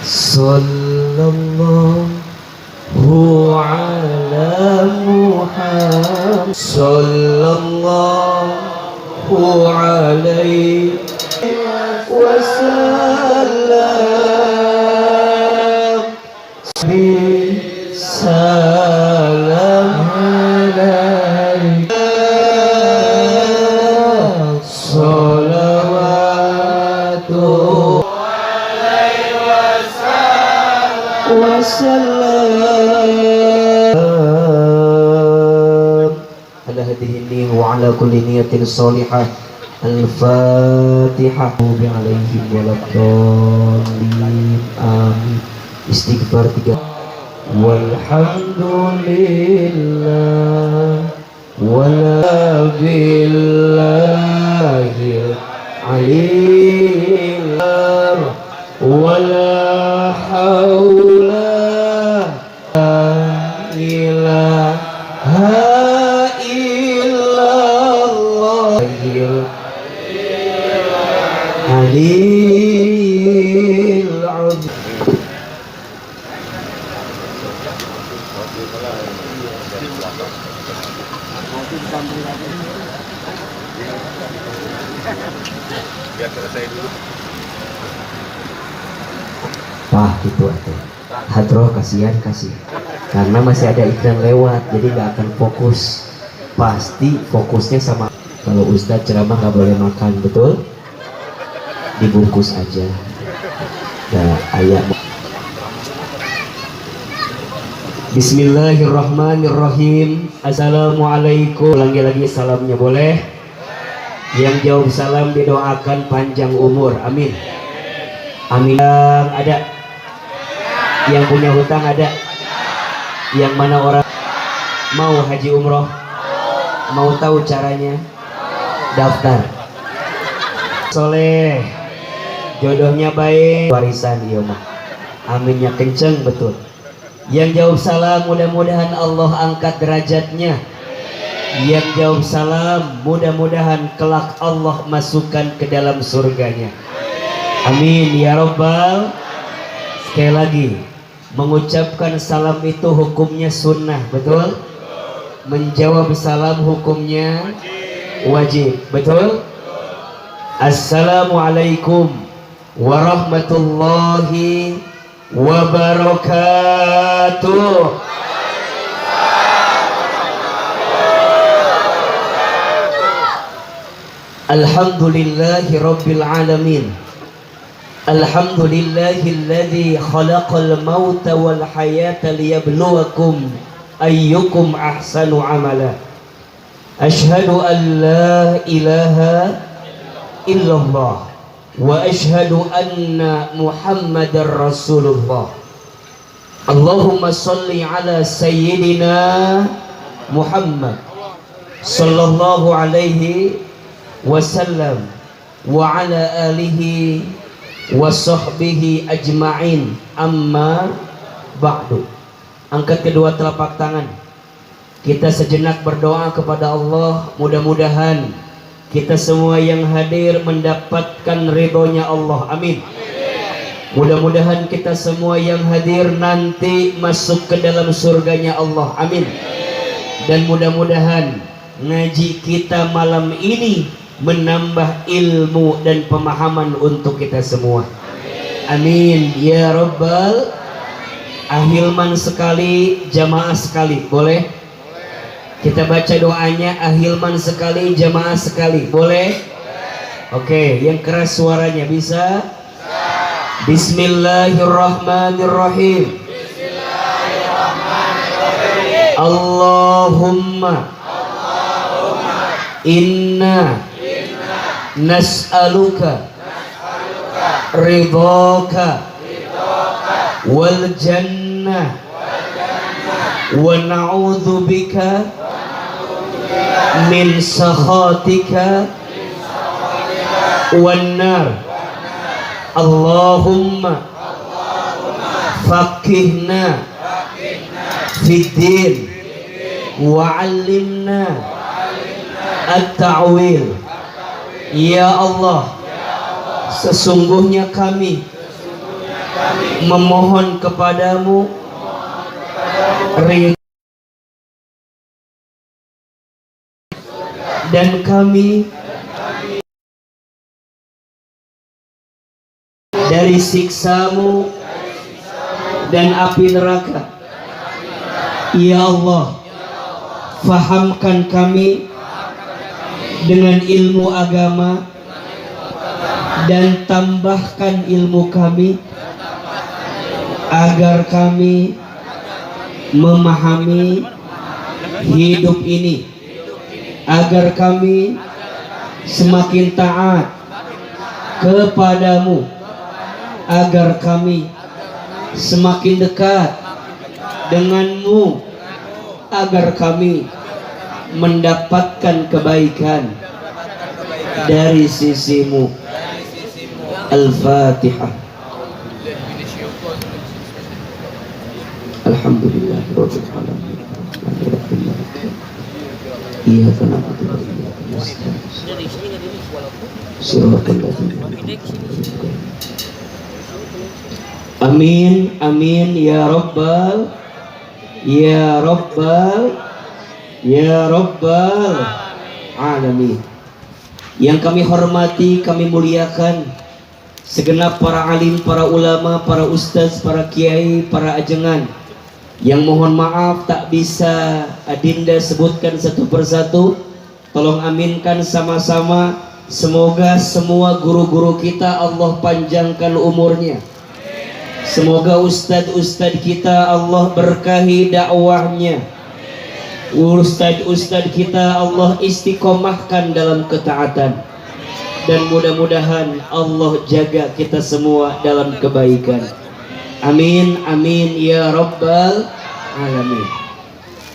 Sallallahu ala Muhammad sallallahu alaihi wasallam. Salam alaika salawatu wassalam ala hadhihi wa ala kulli niyatin salihah. Al-Fatihah. Alaihim waladhdallin. Amin. Istighfar 3. Walhamdulillah wala billahil aliyyil wala haula ilaha illallah aliyil azim. Wah gitu atuh. Hadroh kasihan karena masih ada iklan lewat, jadi nggak akan fokus. Pasti fokusnya sama. Kalau Ustadz ceramah nggak boleh makan, betul? Dibungkus aja. Nah, ayat. Bismillahirrahmanirrahim. Assalamualaikum. Ulangi lagi salamnya boleh? Yang jawab salam didoakan panjang umur. Amin. Amin. Ada? Yang punya hutang ada? Yang mana orang mau haji umroh? Mau tahu caranya? Daftar. Soleh, jodohnya baik, warisan iya mah. Aminnya kenceng betul. Yang jawab salam mudah-mudahan Allah angkat derajatnya. Yang jawab salam mudah-mudahan kelak Allah masukkan ke dalam surganya. Amin ya Rabbal. Sekali lagi, mengucapkan salam itu hukumnya sunnah, betul? Menjawab salam hukumnya wajib, betul? Assalamualaikum warahmatullahi wabarakatuh. Alhamdulillahi rabbil alamin. Alhamdulillahilladzi khalaqal mauta wal hayata liyabluwakum ayyukum ahsanu amala. Ashhadu an la ilaha illallah wa ashhadu anna Muhammadar Rasulullah. Allahumma salli ala sayyidina Muhammad sallallahu alaihi wasallam wa ala alihi wa sahbihi ajma'in, amma ba'du. Angkat kedua telapak tangan, kita sejenak berdoa kepada Allah. Mudah-mudahan kita semua yang hadir mendapatkan ridhonya Allah. Amin. Mudah-mudahan kita semua yang hadir nanti masuk ke dalam surganya Allah. Amin. Dan mudah-mudahan ngaji kita malam ini menambah ilmu dan pemahaman untuk kita semua. Amin ya Rabbal. Ahilman sekali, jamaah sekali, boleh? Kita baca doanya, ahilman sekali, jamaah sekali, boleh? Oke, yang keras suaranya bisa? Bismillahirrahmanirrahim. Allahumma inna nas'aluka ridhaka wal jannah wa na'udzu bika min sakhatika wan nar. Allahumma faqihna fid din wa 'allimna at-ta'wil. Ya Allah, sesungguhnya kami memohon kepadamu ridha, dan kami dari siksamu dan api neraka. Ya Allah, fahamkan kami dengan ilmu agama dan tambahkan ilmu kami agar kami memahami hidup ini, agar kami semakin taat kepadamu, agar kami semakin dekat denganmu, agar kami mendapatkan kebaikan dari sisimu. Al-Fatihah. Alhamdulillahirabbil alamin. Iyyaka na'budu wa iyyaka nasta'in. Shiratal ladzina. Amin amin ya rabbal alamin. Yang kami hormati, kami muliakan segenap para alim, para ulama, para ustaz, para kiai, para ajengan. Yang mohon maaf tak bisa adinda sebutkan satu persatu. Tolong aminkan sama-sama. Semoga semua guru-guru kita Allah panjangkan umurnya. Semoga ustadz-ustadz kita Allah berkahi dakwahnya. Ustadz-ustadz kita Allah istiqomahkan dalam ketaatan. Dan mudah-mudahan Allah jaga kita semua dalam kebaikan. Amin amin ya rabbal alamin.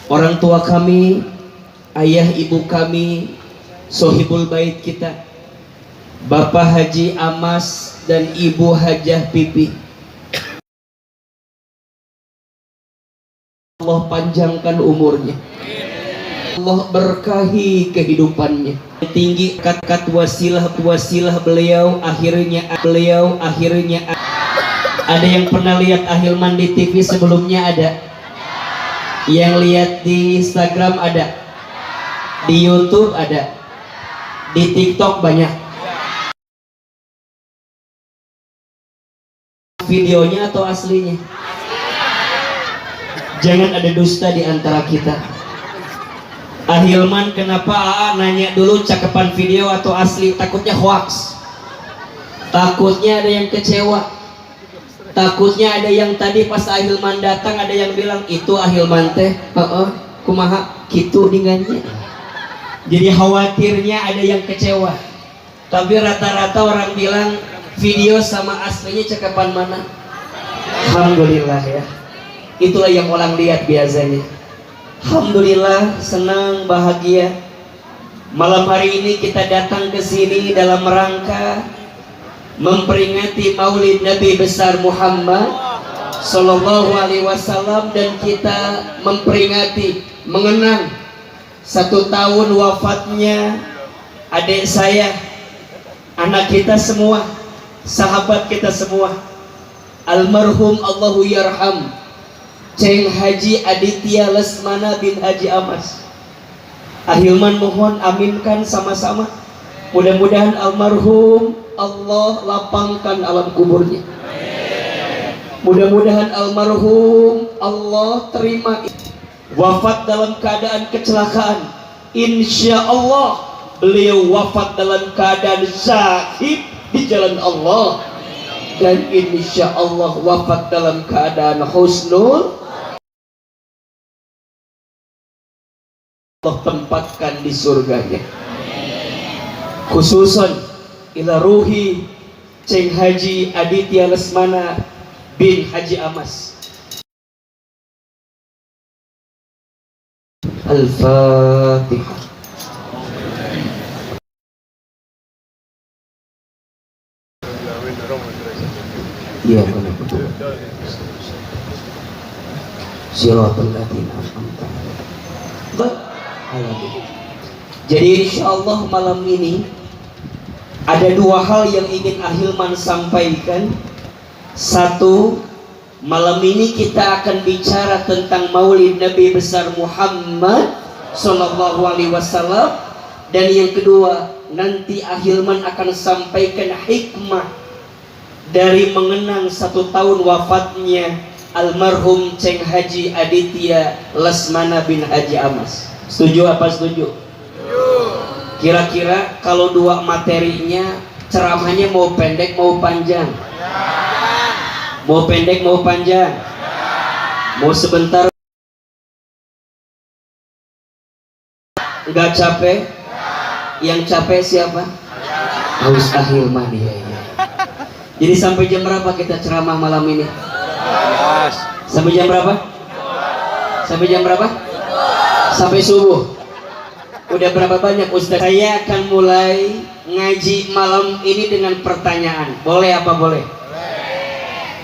Orang tua kami, ayah ibu kami, sohibul bait kita, Bapak Haji Amas dan Ibu Hajah Pipi, Allah panjangkan umurnya, Allah berkahi kehidupannya. Tinggi kat wasilah beliau akhirnya ada yang pernah lihat Ahilman di TV sebelumnya? Ada yang lihat di Instagram, ada di YouTube, ada di TikTok, banyak videonya atau aslinya. Jangan ada dusta di antara kita. Ahilman, kenapa AA nanya dulu cakepan video atau asli? Takutnya hoax, takutnya ada yang kecewa, takutnya ada yang tadi pas Ahilman datang ada yang bilang itu Ahilman teh kumaha gitu dingannya. Jadi khawatirnya ada yang kecewa. Tapi rata-rata orang bilang video sama aslinya cakepan mana. Alhamdulillah ya, itulah yang orang lihat biasanya. Alhamdulillah, senang, bahagia. Malam hari ini kita datang ke sini dalam rangka memperingati Maulid Nabi besar Muhammad Sallallahu Alaihi Wasallam, dan kita memperingati, mengenang 1 tahun wafatnya adik saya, anak kita semua, sahabat kita semua, almarhum Allahu yarham Ceng Haji Aditya Lesmana bin Haji Amas. Ahilman mohon aminkan sama-sama. Mudah-mudahan almarhum Allah lapangkan alam kuburnya. Mudah-mudahan almarhum Allah terima. Wafat dalam keadaan kecelakaan, insya Allah beliau wafat dalam keadaan syahid di jalan Allah. Dan insya Allah wafat dalam keadaan husnul, Allah tempatkan di surganya. Khususan ila ruhi Ceng Haji Aditya Lesmana bin Haji Amas. Al-Fatihah. Ya benar. Shiratal ladzina an'amta alaihim. Jadi insyaallah malam ini ada 2 hal yang ingin Ahilman sampaikan. Satu, malam ini kita akan bicara tentang Maulid Nabi besar Muhammad Sallallahu Alaihi Wasallam. Dan yang kedua, nanti Ahilman akan sampaikan hikmah dari mengenang 1 tahun wafatnya almarhum Ceng Haji Aditya Lesmana bin Haji Amas. Setuju apa setuju? Kira-kira kalau dua materinya, ceramahnya mau pendek mau panjang? Mau pendek mau panjang? Mau sebentar? Enggak capek? Yang capek siapa? Harus Ahilman ya. Jadi sampai jam berapa kita ceramah malam ini? Sampai jam berapa? Sampai jam berapa? Sampai subuh. Udah berapa banyak Ustaz? Saya akan mulai ngaji malam ini dengan pertanyaan. Boleh apa boleh?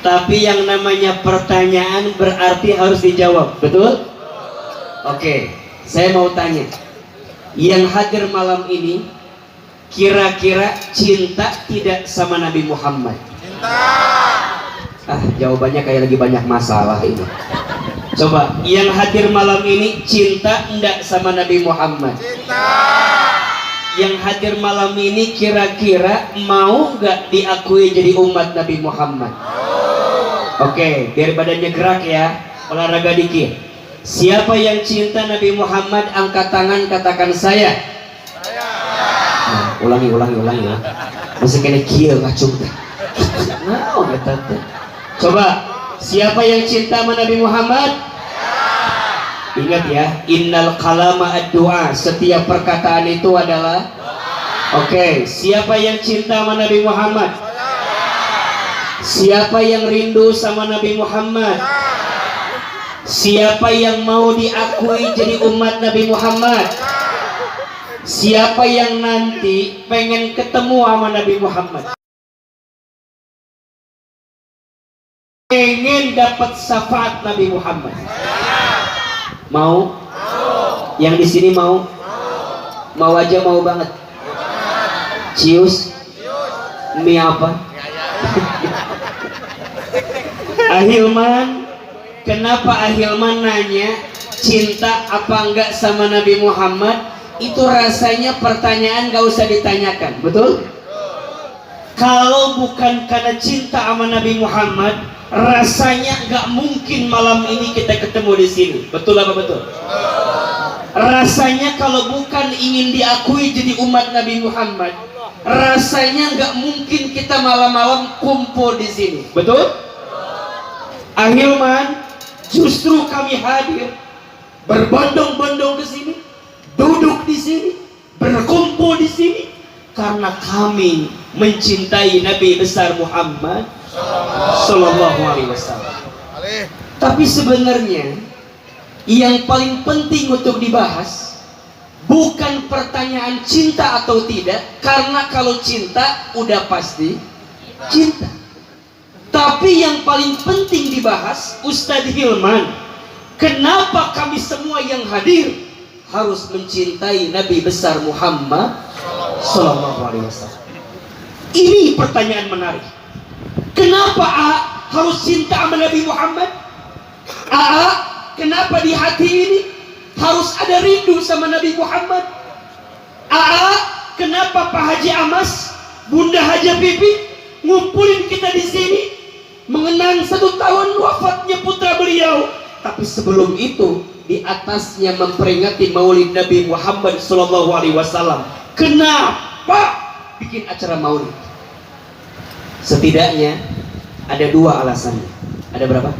Tapi yang namanya pertanyaan berarti harus dijawab. Betul? Oke, saya mau tanya. Yang hadir malam ini kira-kira cinta tidak sama Nabi Muhammad? Cinta. Jawabannya kayak lagi banyak masalah ini. Coba, yang hadir malam ini cinta enggak sama Nabi Muhammad? Cinta. Yang hadir malam ini kira-kira mau enggak diakui jadi umat Nabi Muhammad? Oke, biar badannya gerak ya, olahraga dikit. Siapa yang cinta Nabi Muhammad, angkat tangan, katakan saya. Nah, ulangi ya. Masih kena kieu ngacung teh. Nah, coba, siapa yang cinta sama Nabi Muhammad? Ingat ya, innal kalama ad-du'a, setiap perkataan itu adalah Oke, siapa yang cinta sama Nabi Muhammad? Siapa yang rindu sama Nabi Muhammad? Siapa yang mau diakui jadi umat Nabi Muhammad? Siapa yang nanti pengen ketemu sama Nabi Muhammad? Pengen dapat syafaat Nabi Muhammad? Mau? Yang di sini mau? Mau aja, mau banget. Cius? Mie apa? Ahilman, kenapa Ahilman nanya cinta apa enggak sama Nabi Muhammad? Itu rasanya pertanyaan gak usah ditanyakan, betul? Kalau bukan karena cinta sama Nabi Muhammad, rasanya gak mungkin malam ini kita ketemu di sini. Betul apa betul? Rasanya kalau bukan ingin diakui jadi umat Nabi Muhammad, rasanya gak mungkin kita malam-malam kumpul di sini. Betul? Ahilman, justru kami hadir berbondong-bondong ke sini, duduk di sini, berkumpul di sini karena kami mencintai Nabi besar Muhammad Sallallahu Alaihi Wasallam. Tapi sebenarnya yang paling penting untuk dibahas bukan pertanyaan cinta atau tidak, karena kalau cinta udah pasti cinta. Tapi yang paling penting dibahas, Ustadz Hilman, kenapa kami semua yang hadir harus mencintai Nabi besar Muhammad Sallallahu Alaihi Wasallam? Ini pertanyaan menarik. Kenapa harus cinta sama Nabi Muhammad? Kenapa di hati ini harus ada rindu sama Nabi Muhammad? Kenapa Pak Haji Amas, Bunda Haja Pipi ngumpulin kita di sini mengenang 1 tahun wafatnya putra beliau? Tapi sebelum itu di atasnya memperingati Maulid Nabi Muhammad Sallallahu Alaihi Wasallam. Kenapa bikin acara Maulid? Setidaknya ada 2 alasannya. Ada berapa?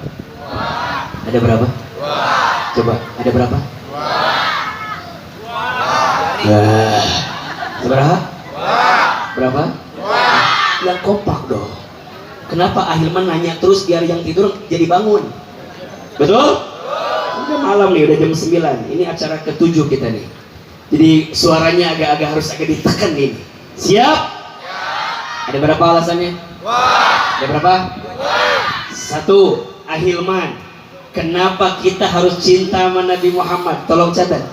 Ada berapa? Coba, ada berapa? Berapa? Berapa? Yang kompak dong. Kenapa Ahilman nanya terus biar yang tidur jadi bangun? Betul? Udah malam nih, udah jam 9. Ini acara ke-7 kita nih. Jadi suaranya agak-agak harus agak ditekan nih. Siap? Ada berapa alasannya? Ada berapa? 1. Ahilman, kenapa kita harus cinta sama Nabi Muhammad? Tolong catat.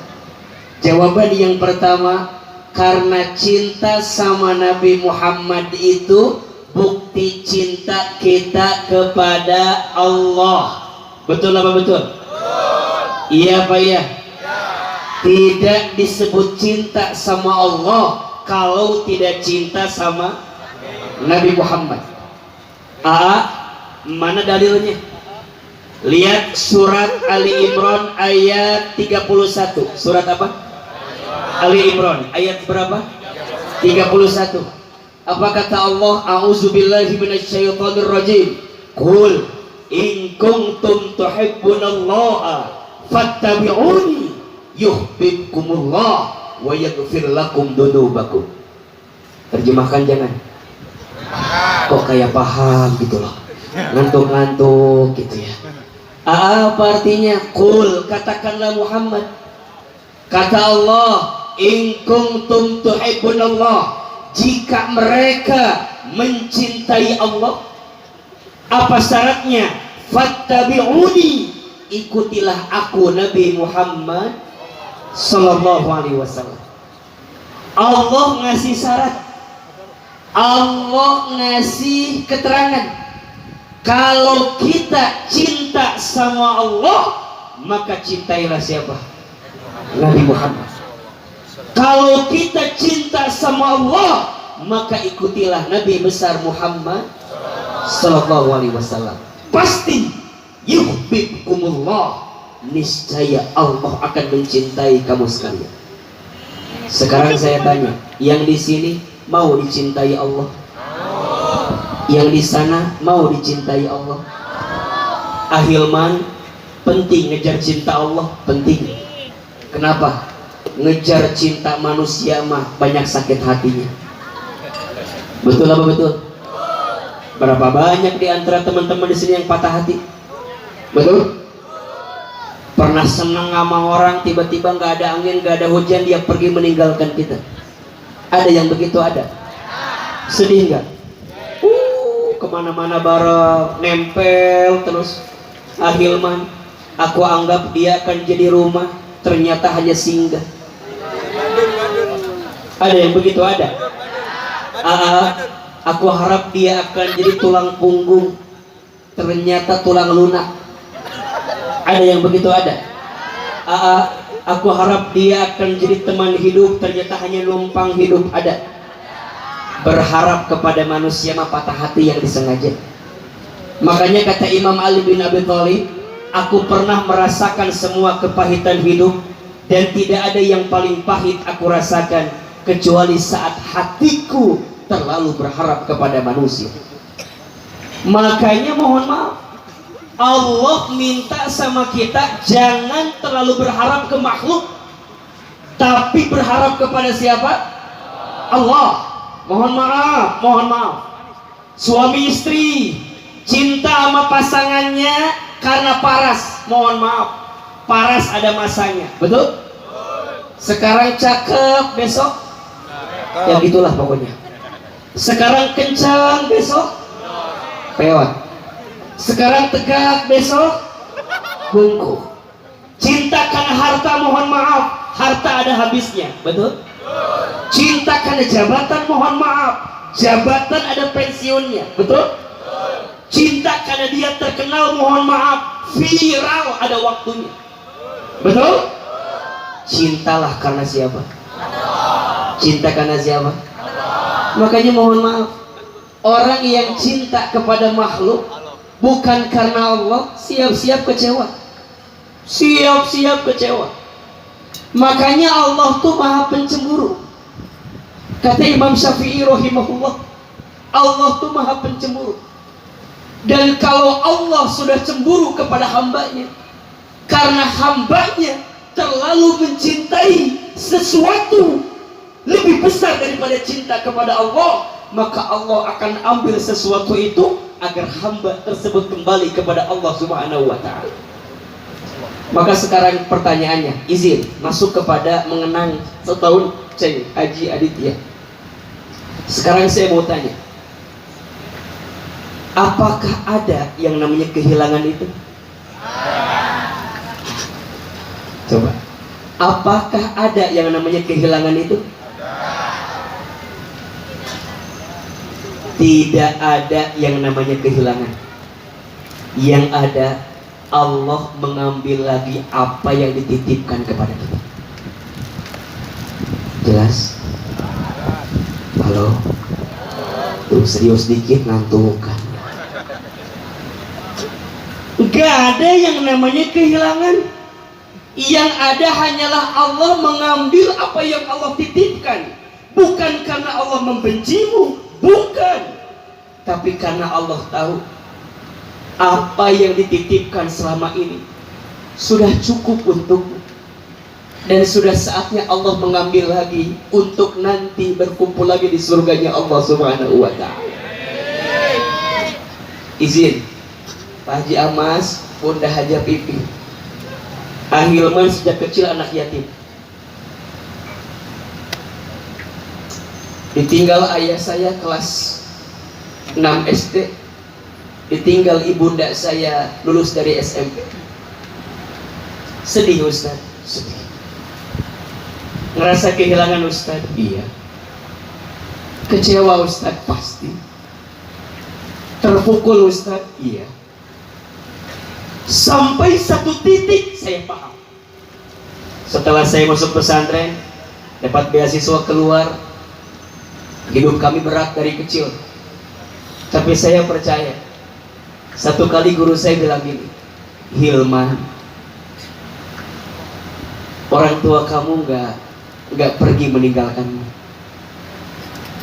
Jawaban yang pertama, karena cinta sama Nabi Muhammad itu bukti cinta kita kepada Allah. Betul apa betul? Iya Pak ya. Tidak disebut cinta sama Allah kalau tidak cinta sama Nabi Muhammad. Mana dalilnya? Lihat surat Ali Imran ayat 31. Surat apa? Ali Imran ayat berapa? 31. Apa kata Allah? A'udzubillahi minasyaitonir rajim. Qul in kuntum tuhibbunallaha fattabi'uni yuhibbukumullah wa yaghfir lakum dzunubakum. Terjemahkan jangan. Kok kayak paham gitu loh. Ngantuk-ngantuk gitu ya. Apa artinya? Qul, katakanlah Muhammad. Kata Allah, in kuntum tuhibbunallah, jika mereka mencintai Allah, apa syaratnya? Fattabi'uni, ikutilah aku Nabi Muhammad sallallahu alaihi wasallam. Allah ngasih syarat, Allah ngasih keterangan. Kalau kita cinta sama Allah, maka cintailah siapa? Nabi Muhammad. Kalau kita cinta sama Allah, maka ikutilah Nabi besar Muhammad sallallahu alaihi wasallam. Pasti yuhibbukumullah, niscaya Allah akan mencintai kamu sekalian. Sekarang saya tanya, yang di sini mau dicintai Allah? Yang di sana mau dicintai Allah? Ahilman, penting ngejar cinta Allah, penting. Kenapa? Ngejar cinta manusia mah banyak sakit hatinya. Betul apa betul? Berapa banyak di antara teman-teman di sini yang patah hati? Betul? Pernah senang sama orang, tiba-tiba nggak ada angin, nggak ada hujan, dia pergi meninggalkan kita. Ada yang begitu ada? Sedih nggak? Kemana-mana bareng, nempel terus. Ahilman, aku anggap dia akan jadi rumah, ternyata hanya singgah. Ada yang begitu ada? Aku harap dia akan jadi tulang punggung, ternyata tulang lunak. Ada yang begitu ada? Aku harap dia akan jadi teman hidup, ternyata hanya numpang hidup. Ada? Berharap kepada manusia mah patah hati yang disengaja. Makanya kata Imam Ali bin Abi Thalib, aku pernah merasakan semua kepahitan hidup, dan tidak ada yang paling pahit aku rasakan kecuali saat hatiku terlalu berharap kepada manusia. Makanya mohon maaf, Allah minta sama kita jangan terlalu berharap ke makhluk, tapi berharap kepada siapa? Allah. Mohon maaf, suami istri cinta sama pasangannya karena paras. Mohon maaf, paras ada masanya, betul? Sekarang cakep, besok ya gitulah pokoknya. Sekarang kencang, besok pewat. Sekarang tegak, besok bungkuk. Cinta karena harta, mohon maaf, harta ada habisnya, betul? Cinta karena jabatan, mohon maaf, jabatan ada pensiunnya, betul? Cinta karena dia terkenal, mohon maaf, viral ada waktunya, betul? Cintalah karena siapa? Cinta karena siapa? Makanya mohon maaf, orang yang cinta kepada makhluk bukan karena Allah, siap-siap kecewa. Siap-siap kecewa. Makanya Allah tuh maha pencemburu. Kata Imam Syafi'i rahimahullah, Allah tuh maha pencemburu. Dan kalau Allah sudah cemburu kepada hambanya, karena hambanya terlalu mencintai sesuatu lebih besar daripada cinta kepada Allah, maka Allah akan ambil sesuatu itu agar hamba tersebut kembali kepada Allah Subhanahu wa ta'ala. Maka sekarang pertanyaannya, izin masuk kepada mengenang setahun Ceng Haji Aditya. Sekarang saya mau tanya, apakah ada yang namanya kehilangan itu? Coba, apakah ada yang namanya kehilangan itu? Tidak ada yang namanya kehilangan. Yang ada Allah mengambil lagi apa yang dititipkan kepada kita. Jelas? Halo? Tuh serius dikit ngantuk kan. Gak ada yang namanya kehilangan. Yang ada hanyalah Allah mengambil apa yang Allah titipkan. Bukan karena Allah membencimu, bukan. Tapi karena Allah tahu apa yang dititipkan selama ini sudah cukup untukmu. Dan sudah saatnya Allah mengambil lagi untuk nanti berkumpul lagi di surganya Allah Subhanahu wa ta'ala. Izin Pak Haji Amas, Bunda Haja Pipi, Ahilman sejak kecil anak yatim. Ditinggal ayah saya kelas 6 SD, ditinggal ibunda saya lulus dari SMP. Sedih Ustaz, sedih. Ngerasa kehilangan Ustaz? Iya. Kecewa Ustaz? Pasti. Terpukul Ustaz? Iya. Sampai satu titik saya paham. Setelah saya masuk pesantren, dapat beasiswa keluar, hidup kami berat dari kecil. Tapi saya percaya, satu kali guru saya bilang gini, Hilman, orang tua kamu nggak pergi meninggalkanmu.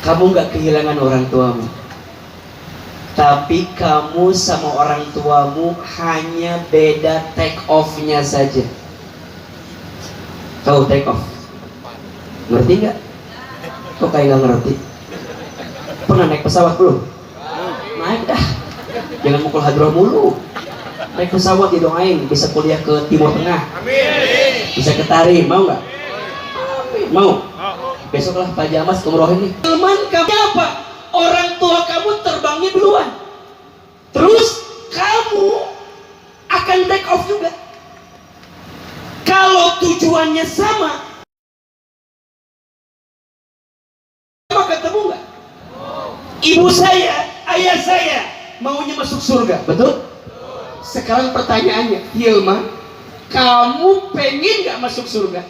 Kamu nggak kehilangan orang tuamu. Tapi kamu sama orang tuamu hanya beda take off-nya saja. Tahu take off? Ngerti nggak? Kok kayak nggak ngerti? Pernah naik pesawat belum? Naik dah. Jangan mukul hadroh mulu. Naik pesawat didoain bisa kuliah ke Timur Tengah. Bisa ke Tarim, mau nggak? Mau? Besoklah Pak Jamas umroh ini. Teman kamu apa? Orang tua kamu terbangnya duluan. Terus kamu akan take off juga. Kalau tujuannya sama ketemu nggak? Ibu saya, ayah saya maunya masuk surga, betul? Sekarang pertanyaannya, Hilman, kamu pengen nggak masuk surga?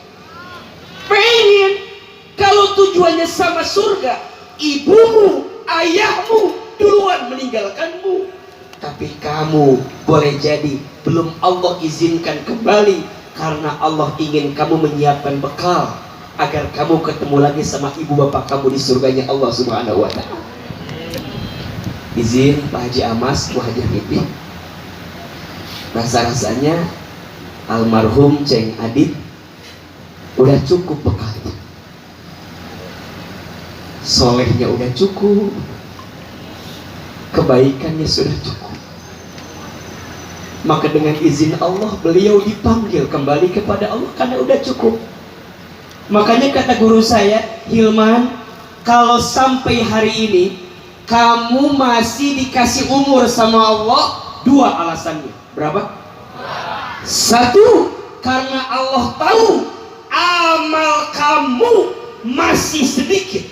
Pengen. Kalau tujuannya sama surga, ibumu, ayahmu duluan meninggalkanmu. Tapi kamu boleh jadi belum Allah izinkan kembali, karena Allah ingin kamu menyiapkan bekal agar kamu ketemu lagi sama ibu bapak kamu di surganya Allah Subhanahu wa ta'ala. Izin Pak Haji Amas, Bu Haji Pipi, rasa-rasanya almarhum Ceng Adit udah cukup bekalnya. Solehnya udah cukup, kebaikannya sudah cukup. Maka dengan izin Allah beliau dipanggil kembali kepada Allah karena udah cukup. Makanya kata guru saya, Hilman, kalau sampai hari ini kamu masih dikasih umur sama Allah, dua alasannya. Berapa? Satu, karena Allah tahu amal kamu masih sedikit,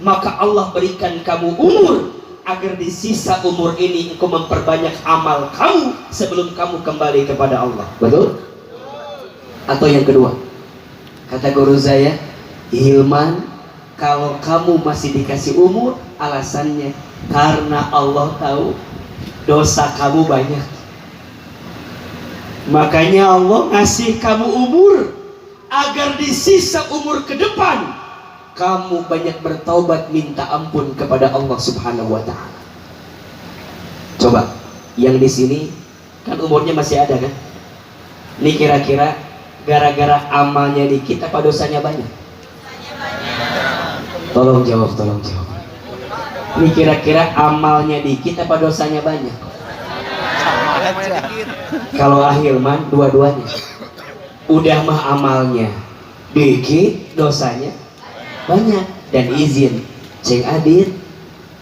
maka Allah berikan kamu umur agar di sisa umur ini engkau memperbanyak amal kamu sebelum kamu kembali kepada Allah. Betul? Atau yang kedua, kata guru saya, Hilman, kalau kamu masih dikasih umur, alasannya karena Allah tahu dosa kamu banyak. Makanya Allah ngasih kamu umur agar di sisa umur ke depan kamu banyak bertaubat minta ampun kepada Allah Subhanahu wa ta'ala. Coba, yang di sini kan umurnya masih ada kan? Ini kira-kira gara-gara amalnya dikit apa dosanya banyak? Tolong jawab, tolong jawab. Ini kira-kira amalnya dikit apa dosanya banyak? Kalau Ahilman dua-duanya. Udah mah amalnya dikit, dosanya banyak. Dan izin Ceng Adit,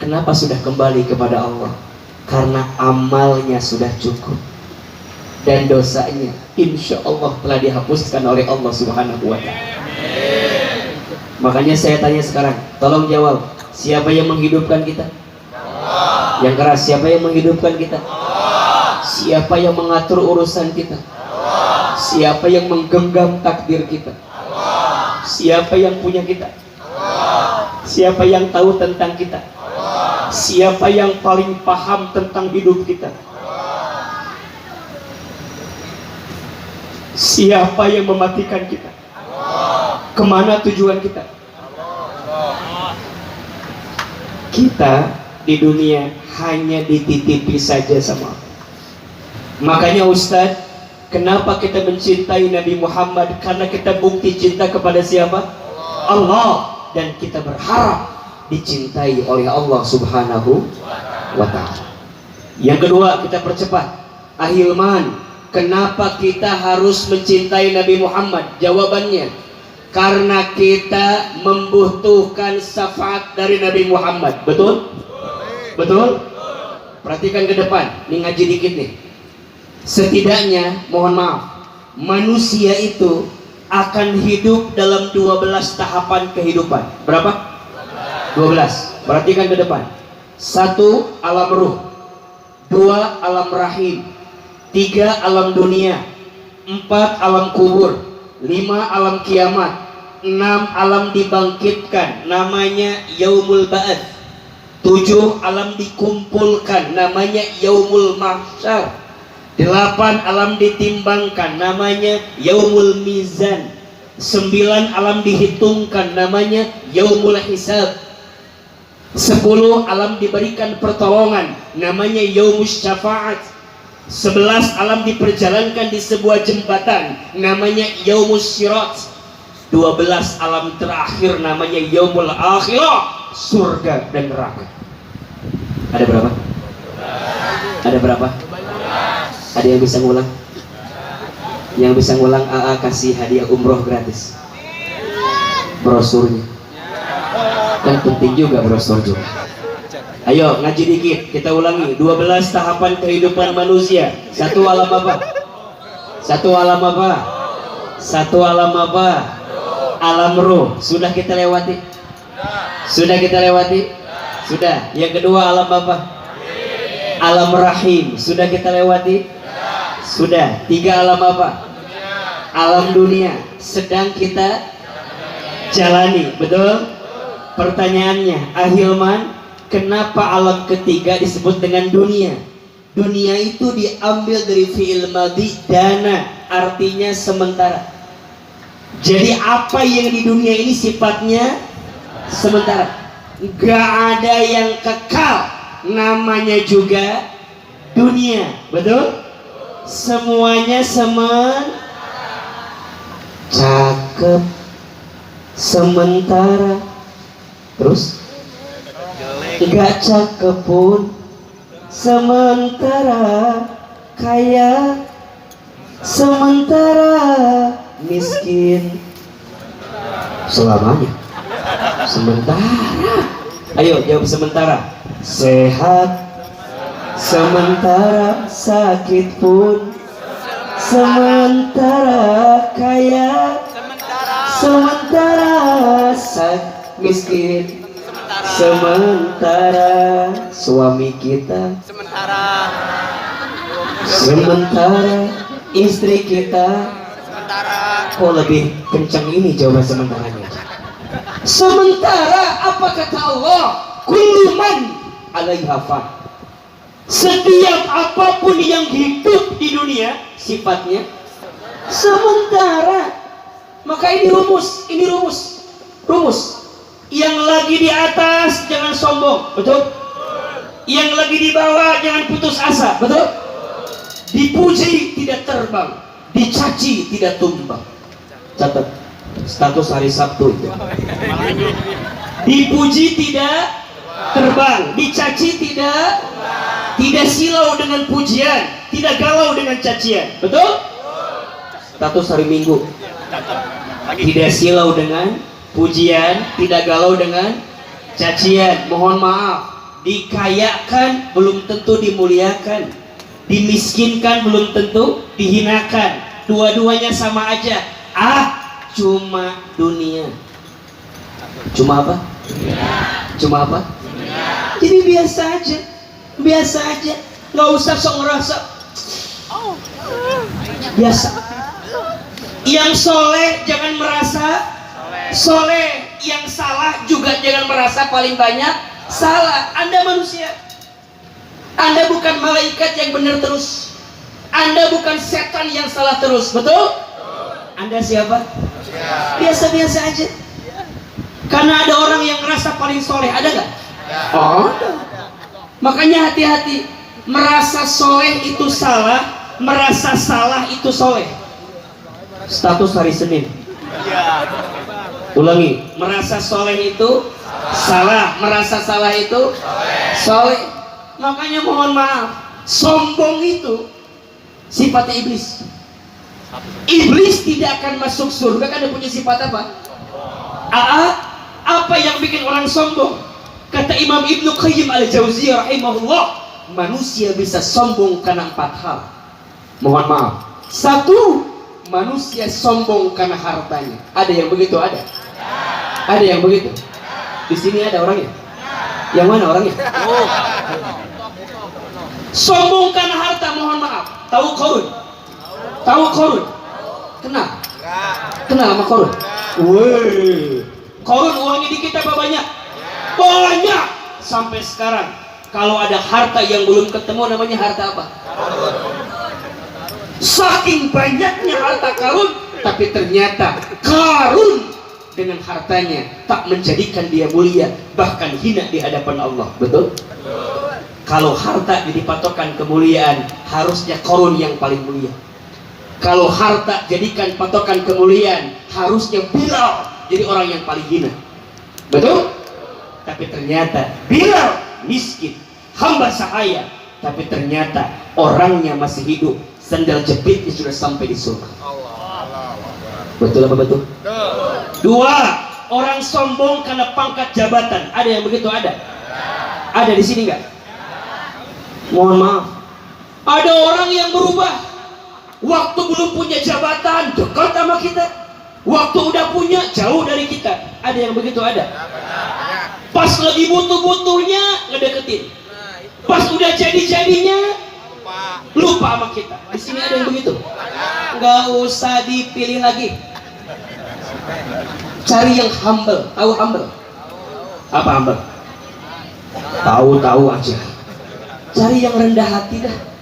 kenapa sudah kembali kepada Allah? Karena amalnya sudah cukup dan dosanya insya Allah telah dihapuskan oleh Allah Subhanahu wa ta'ala. Makanya saya tanya sekarang, tolong jawab, siapa yang menghidupkan kita? Yang keras, siapa yang menghidupkan kita? Siapa yang mengatur urusan kita? Siapa yang menggenggam takdir kita? Siapa yang punya kita? Siapa yang tahu tentang kita? Siapa yang paling paham tentang hidup kita? Siapa yang mematikan kita? Kemana tujuan kita? Kita di dunia hanya dititipi saja sama Allah. Makanya Ustadz, kenapa kita mencintai Nabi Muhammad? Karena kita bukti cinta kepada siapa? Allah. Dan kita berharap dicintai oleh Allah Subhanahu wa ta'ala. Yang kedua, kita percepat. Ahilman, kenapa kita harus mencintai Nabi Muhammad? Jawabannya, karena kita membutuhkan syafaat dari Nabi Muhammad. Betul? Betul? Perhatikan ke depan. Ini ngaji dikit nih. Setidaknya, mohon maaf, manusia itu akan hidup dalam 12 tahapan kehidupan. Berapa? 12. Perhatikan ke depan. 1. Alam ruh. 2. Alam rahim. 3. Alam dunia. 4. Alam kubur. 5. Alam kiamat. 6. Alam dibangkitkan, namanya yaumul ba'ats. 7. Alam dikumpulkan, namanya yaumul mahsyar. 8. Alam ditimbangkan, namanya yaumul mizan. 9. Alam dihitungkan, namanya yaumul hisab. 10. Alam diberikan pertolongan, namanya yaumus syafaat. 11. Alam diperjalankan di sebuah jembatan, namanya yaumus sirat. 12. Alam terakhir, namanya yaumul akhirah, surga dan neraka. Ada berapa? Ada berapa? Ada yang bisa ngulang? Yang bisa ngulang AA kasih hadiah umroh gratis. Brosurnya. Kan penting juga brosur juga. Ayo ngaji dikit, kita ulangi. 12 tahapan kehidupan manusia. 1. Alam apa? 1. Alam apa? 1. Alam apa? Alam ruh. Sudah kita lewati? Sudah kita lewati? Sudah. Yang kedua alam apa? Alam rahim. Sudah kita lewati? Sudah. 3. Alam apa? Alam dunia. Sedang kita jalani. Betul? Pertanyaannya, Ahilman, kenapa alam ketiga disebut dengan dunia? Dunia itu diambil dari fi'il madhi dana, artinya sementara. Jadi apa yang di dunia ini sifatnya sementara. Gak ada yang kekal, namanya juga dunia. Betul? Semuanya cakep, sementara. Terus gak cakep pun sementara, kaya sementara, miskin selamanya sementara. Ayo jawab sementara. Sehat sementara, sakit pun sementara, kaya sementara, miskin sementara, suami kita sementara, istri kita sementara. Kok lebih kencang ini jawaban sementaranya? Sementara apa kata Allah? Kullu man 'alaiha fan. Setiap apapun yang hidup di dunia sifatnya sementara. Maka ini rumus, rumus. Yang lagi di atas jangan sombong, betul? Yang lagi di bawah jangan putus asa, betul? Dipuji tidak terbang, dicaci tidak tumbang. Catat status hari Sabtu itu. Dipuji tidak terbang, dicaci tidak silau dengan pujian, tidak galau dengan cacian, betul? Status hari Minggu. Tidak silau dengan pujian, tidak galau dengan cacian. Mohon maaf, dikayakan belum tentu dimuliakan, dimiskinkan belum tentu dihinakan. Dua-duanya sama aja. Cuma dunia. Cuma apa? Cuma apa? Jadi biasa aja. biasa aja, nggak usah sok ngerasa. Biasa. Yang soleh jangan merasa soleh, yang salah juga jangan merasa paling banyak salah. Anda manusia, Anda bukan malaikat yang benar terus, Anda bukan setan yang salah terus, betul? Anda siapa? Biasa-biasa aja. Karena ada orang yang merasa paling soleh, ada nggak? Oh, makanya hati-hati. Merasa soleh itu salah, merasa salah itu soleh. Status hari Senin. Ulangi, merasa soleh itu salah, merasa salah itu soleh. Makanya mohon maaf, sombong itu sifatnya iblis. Iblis tidak akan masuk surga karena punya sifat apa? Apa yang bikin orang sombong? Kata Imam Ibnu Qayyim al-Jauziyah rahimahullah, manusia bisa sombong karena 4 hal. Mohon maaf. 1, manusia sombong karena hartanya. Ada yang begitu? Ada? Ada yang begitu? Di sini ada orangnya? Yang mana orangnya? Sombong karena harta, mohon maaf. Tahu Qarun? Tahu Qarun? Kenal? Kenal sama Qarun? Woi, Qarun uangnya dikit apa banyak? Banyak. Sampai sekarang kalau ada harta yang belum ketemu namanya harta apa? Saking banyaknya harta Qarun, tapi ternyata Qarun dengan hartanya tak menjadikan dia mulia, bahkan hina di hadapan Allah. Betul? Kalau harta jadi patokan kemuliaan, harusnya Qarun yang paling mulia. Kalau harta jadikan patokan kemuliaan, harusnya Bilal jadi orang yang paling hina. Betul? Tapi ternyata Bilal miskin, hamba sahaya, tapi ternyata orangnya masih hidup, sandal jepitnya sudah sampai di surga. Betul apa betul? 2, orang sombong karena pangkat jabatan. Ada yang begitu? Ada? Ada di sini nggak? Mohon maaf. Ada orang yang berubah. Waktu belum punya jabatan dekat sama kita, waktu udah punya jauh dari kita. Ada yang begitu? Ada? Pas lagi butuh-butuhnya ngedeketin, pas udah jadi-jadinya lupa sama kita. Di sini ada yang begitu? Nggak usah dipilih lagi. Cari yang humble. Tahu humble? Apa humble? Tahu aja. Cari yang rendah hati dah.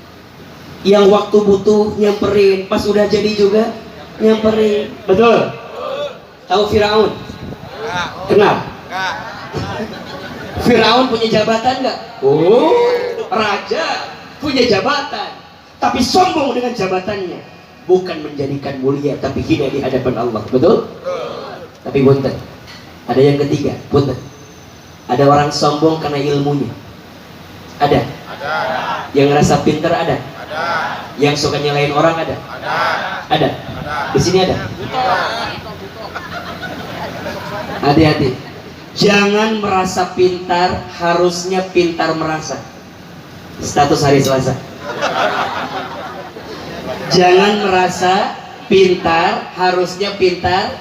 Yang waktu butuh nyamperin, pas udah jadi juga nyamperin. Betul? Tahu Firaun? Kenal? Firaun punya jabatan nggak? Oh, raja punya jabatan, tapi sombong dengan jabatannya, bukan menjadikan mulia, tapi hina di hadapan Allah. Betul? Tapi punten, ada yang ketiga, punten. Ada orang sombong karena ilmunya. Ada? Yang ngerasa pintar ada? Yang suka nyalain orang ada? Ada? Di sini ada? Hati-hati. Jangan merasa pintar, harusnya pintar merasa. Status hari Selasa. Jangan merasa pintar, harusnya pintar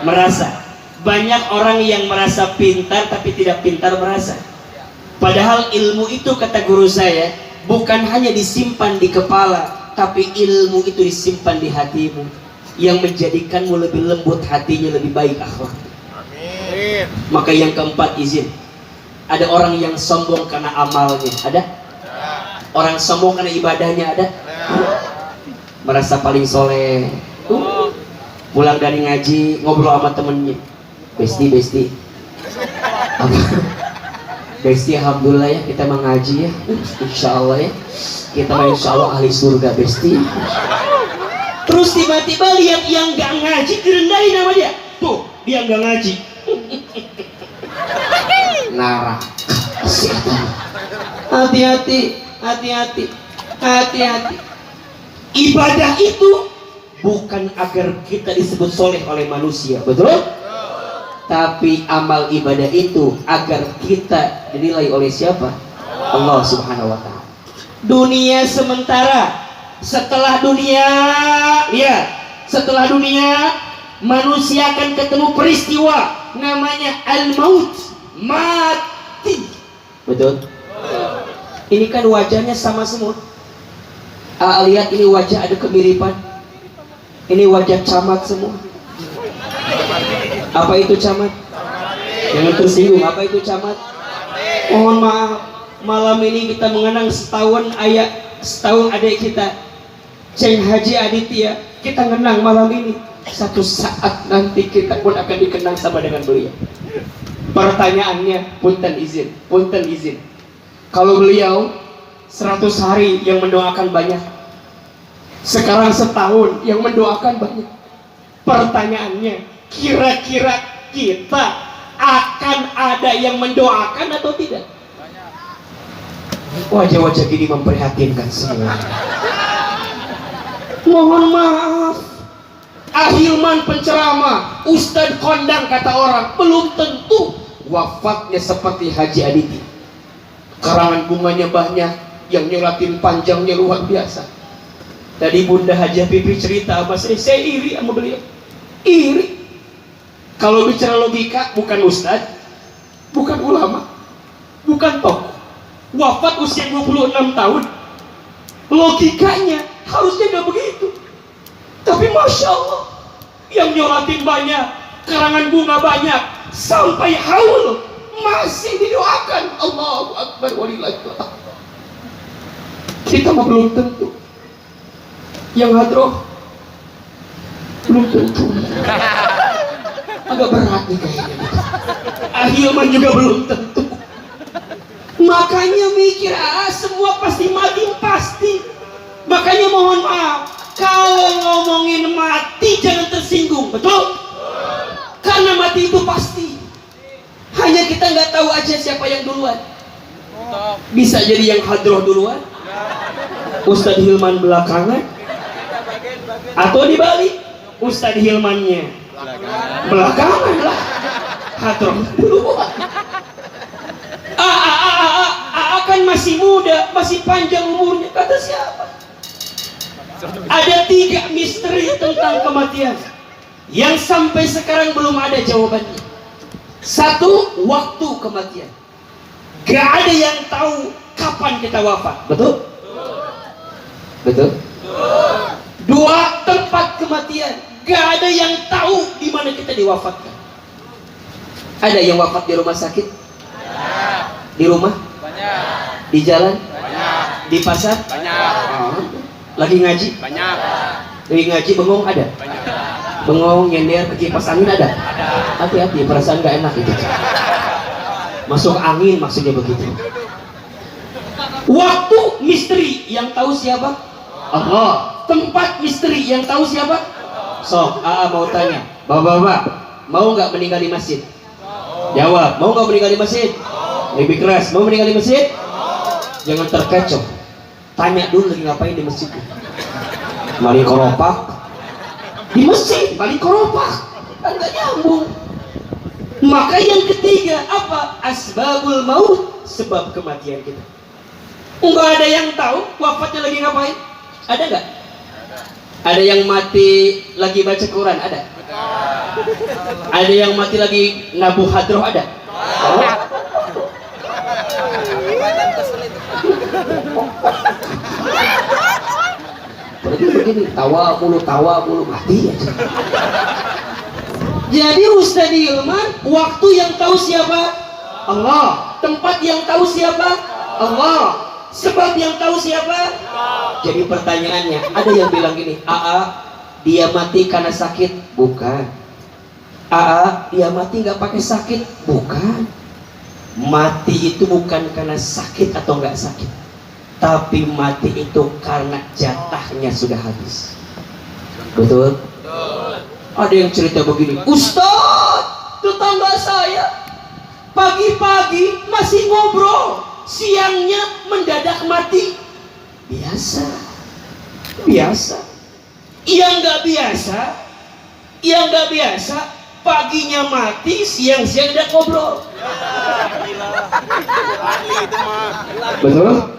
merasa. Banyak orang yang merasa pintar tapi tidak pintar merasa. Padahal ilmu itu, kata guru saya, bukan hanya disimpan di kepala, tapi ilmu itu disimpan di hatimu, yang menjadikanmu lebih lembut hatinya, lebih baik akhlak. Amin. Maka yang keempat, izin. Ada orang yang sombong karena amalnya. Ada? Orang sombong karena ibadahnya. Ada? Merasa paling soleh. Pulang dari ngaji ngobrol sama temennya. Besti. Besti, alhamdulillah ya kita mengaji ya. Insya Allah ya. Kita insya Allah ahli surga, Besti. Terus tiba-tiba lihat yang gak ngaji direndahin sama dia. Tuh, dia gak ngaji. Naraka. Hati-hati. Ibadah itu bukan agar kita disebut soleh oleh manusia, betul? Tapi amal ibadah itu agar kita dinilai oleh siapa? Allah Subhanahu wa ta'ala. Dunia sementara. Setelah dunia, lihat, setelah dunia manusia akan ketemu peristiwa namanya al-maut, mati. Betul? Ini kan wajahnya sama semua. Lihat ini wajah ada kemiripan. Ini wajah camat semua. Apa itu camat? Jangan tersinggung. Apa itu camat? Mohon maaf, malam ini kita mengenang setahun adik kita, Ceng Haji Aditya. Kita kenang malam ini. Satu saat nanti kita pun akan dikenang sama dengan beliau. Pertanyaannya, punten izin. Kalau beliau 100 hari yang mendoakan banyak, sekarang setahun yang mendoakan banyak. Pertanyaannya, kira-kira kita akan ada yang mendoakan atau tidak? Wajah-wajah ini memprihatinkan semua. Mohon maaf, Ahilman penceramah, Ustadz kondang kata orang, belum tentu wafatnya seperti Haji Aditya. Karangan bunganya banyak, yang nyolatin panjangnya luar biasa. Tadi Bunda Haji Pipi cerita sama saya iri sama beliau. Iri. Kalau bicara logika, bukan Ustadz, bukan ulama, bukan tokoh, wafat usia 26 tahun. Logikanya harusnya gak begitu. Tapi Masya Allah, yang nyolatin banyak, karangan bunga banyak, sampai haul masih didoakan. Allahu Akbar walillahilhamd. Kita mah belum tentu. Yang hadroh belum tentu. Agak berat nih kayaknya. Ahilman juga belum tentu. Makanya mikir, semua pasti mati, pasti. Makanya mohon maaf, kalau ngomongin mati jangan tersinggung, betul? Karena mati itu pasti. Hanya kita nggak tahu aja siapa yang duluan. Bisa jadi yang hadroh duluan, Ustadz Hilman belakangan, atau dibalik, Ustadz Hilmannya belakangan lah, hadroh duluan. Kan masih muda, masih panjang umurnya. Kata siapa? Ada 3 misteri tentang kematian yang sampai sekarang belum ada jawabannya. 1, waktu kematian. Gak ada yang tahu kapan kita wafat. Betul? Betul? 2, tempat kematian. Gak ada yang tahu di mana kita diwafatkan. Ada yang wafat di rumah sakit? Di rumah? Banyak. Di jalan? Banyak. Di pasar? Banyak. Lagi ngaji? Banyak. Lagi ngaji bengong ada? Banyak. Bengong nyender ke kipas angin ada? Hati-hati, perasaan gak enak itu. Masuk angin maksudnya begitu. Waktu misteri, yang tahu siapa? Allah. Tempat misteri, yang tahu siapa? Sok, mau tanya, bapak-bapak, mau nggak meninggal di masjid? Jawab, mau nggak meninggal di masjid? Lebih keras, mau meninggal di masjid? Jangan terkecoh. Tanya dulu lagi ngapain di masjid. Mari koropak. Di masjid, mari koropak. Kan nggak nyambung. Maka yang ketiga apa? Asbabul maut, sebab kematian kita. Enggak ada yang tahu wafatnya lagi ngapain. Ada nggak? Ada yang mati lagi baca Quran? Ada? Ada yang mati lagi nabuh hadroh? Ada? Berarti begini, tawa mulu mati aja. Jadi Ustadz Hilman, waktu yang tahu siapa? Allah. Tempat yang tahu siapa? Allah. Sebab yang tahu siapa? Jadi pertanyaannya, ada yang bilang gini, dia mati karena sakit? Bukan. Dia mati nggak pakai sakit? Bukan. Mati itu bukan karena sakit atau nggak sakit, tapi mati itu karena jatahnya sudah habis. Betul? Ada yang cerita begini, Ustadz, tetangga saya pagi-pagi masih ngobrol, siangnya mendadak mati. Biasa. Yang nggak biasa, paginya mati, siang-siang udah ngobrol. Betul?